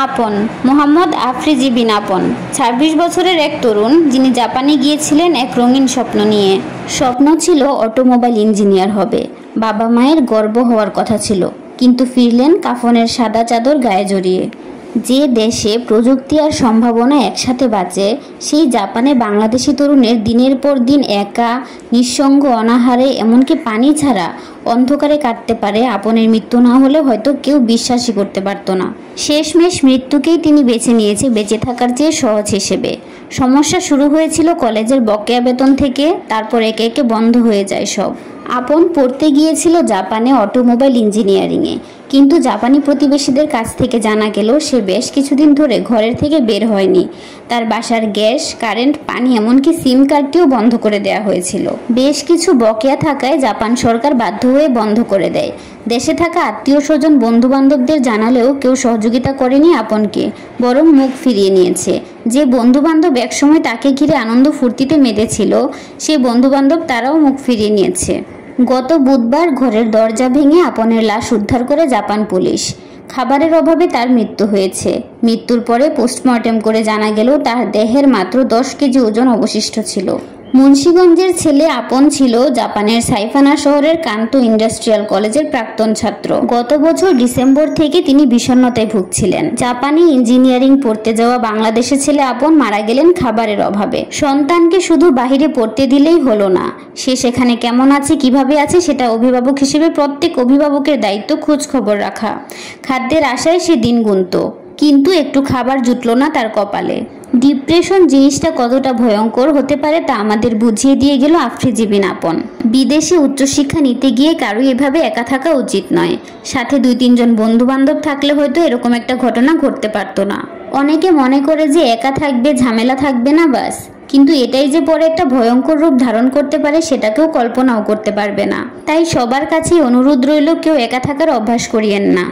আপন মোহাম্মদ আফ্রিজি বিন আপন ২৬ বছরের এক তরুণ, যিনি জাপানে গিয়েছিলেন এক রঙিন স্বপ্ন নিয়ে। স্বপ্ন ছিল অটোমোবাইল ইঞ্জিনিয়ার হবে। বাবা মায়ের গর্ব হওয়ার কথা ছিল, কিন্তু ফিরলেন কাফনের সাদা চাদর গায়ে জড়িয়ে। যে দেশে প্রযুক্তি আর সম্ভাবনা একসাথে বাঁচে, সেই জাপানে বাংলাদেশি তরুণের দিনের পর দিন একা, নিঃসঙ্গ, অনাহারে, এমনকি পানি ছাড়া অন্ধকারে কাটতে পারে। আপনের মৃত্যু না হলে হয়তো কেউ বিশ্বাসই করতে পারত না। শেষমেশ মৃত্যুকেই তিনি বেছে নিয়েছে বেঁচে থাকার চেয়ে সহজ হিসেবে। সমস্যা শুরু হয়েছিল কলেজের বকেয়া বেতন থেকে, তারপর একে একে বন্ধ হয়ে যায় সব। আপন পড়তে গিয়েছিল জাপানে অটোমোবাইল ইঞ্জিনিয়ারিংয়ে, কিন্তু জাপানি প্রতিবেশীদের কাছ থেকে জানা গেল সে বেশ কিছুদিন ধরে ঘরের থেকে বের হয়নি। তার বাসার গ্যাস, কারেন্ট, পানি, এমনকি সিম কার্ডটিও বন্ধ করে দেওয়া হয়েছিল। বেশ কিছু বকেয়া থাকায় জাপান সরকার বাধ্য হয়ে বন্ধ করে দেয়। দেশে থাকা আত্মীয় স্বজন, বন্ধু বান্ধবদের জানালেও কেউ সহযোগিতা করেনি আপনকে, বরং মুখ ফিরিয়ে নিয়েছে। যে বন্ধু বান্ধব একসময় তাকে ঘিরে আনন্দ ফুর্তিতে মেতেছিল, সে বন্ধু বান্ধব তারাও মুখ ফিরিয়ে নিয়েছে। গত বুধবার ঘরের দরজা ভেঙে আপনের লাশ উদ্ধার করে জাপান পুলিশ। খাবারের অভাবে তার মৃত্যু হয়েছে। মৃত্যুর পরে পোস্টমর্টেম করে জানা গেল তার দেহের মাত্র 10 কেজি ওজন অবশিষ্ট ছিল। মুন্সিগঞ্জের ছেলে আপন ছিল জাপানের সাইফানা শহরের কান্তো ইন্ডাস্ট্রিয়াল কলেজের প্রাক্তন ছাত্র। গত বছর ডিসেম্বর থেকে তিনি বিষণ্ণতায় ভুগছিলেন। জাপানে ইঞ্জিনিয়ারিং পড়তে যাওয়া বাংলাদেশের ছেলে আপন মারা গেলেন খাবারের অভাবে। সন্তানকে শুধু বাহিরে পড়তে দিলেই হলো না, সে সেখানে কেমন আছে, কিভাবে আছে, সেটা অভিভাবক হিসেবে প্রত্যেক অভিভাবকের দায়িত্ব খোঁজ খবর রাখা। খাদ্যের আশায় সে দিন গুনত, কিন্তু একটু খাবার জুটল না তার কপালে। ডিপ্রেশন জিনিসটা কতটা ভয়ঙ্কর হতে পারে তা আমাদের বুঝিয়ে দিয়ে গেল আফ্রিজি বিন আপন। বিদেশে উচ্চশিক্ষা নিতে গিয়ে কারো এভাবে একা থাকা উচিত নয়। সাথে 2-3 জন বন্ধু বান্ধব থাকলে হয়তো এরকম একটা ঘটনা ঘটতে পারতো না। অনেকে মনে করে যে একা থাকবে, ঝামেলা থাকবে না, বাস। কিন্তু এটাই যে পরে একটা ভয়ঙ্কর রূপ ধারণ করতে পারে সেটা কেউ কল্পনাও করতে পারবে না। তাই সবার কাছেই অনুরোধ রইল, কেউ একা থাকার অভ্যাস করিয়েন না।